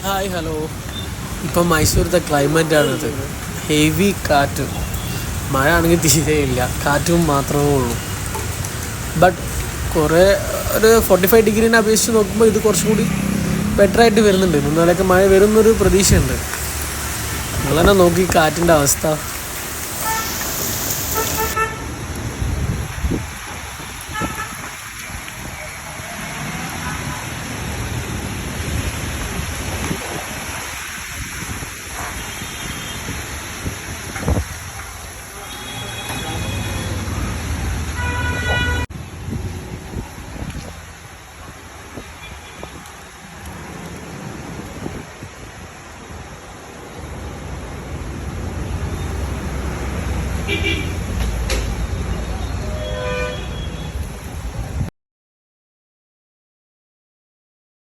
Hi hello. ഇപ്പം മൈസൂരത്തെ ക്ലൈമറ്റാണിത്. Heavy കാറ്റ്. മഴ ആണെങ്കിൽ തീരെയില്ല, കാറ്റും മാത്രമേ ഉള്ളൂ. ബട്ട് കുറേ ഒരു 45 ഡിഗ്രീനെ അപേക്ഷിച്ച് നോക്കുമ്പോൾ ഇത് കുറച്ചും കൂടി ബെറ്ററായിട്ട് വരുന്നുണ്ട്. മുന്നാലൊക്കെ മഴ വരുന്നൊരു പ്രതീക്ഷയുണ്ട്. നിങ്ങൾ തന്നെ നോക്കി കാറ്റിൻ്റെ അവസ്ഥ.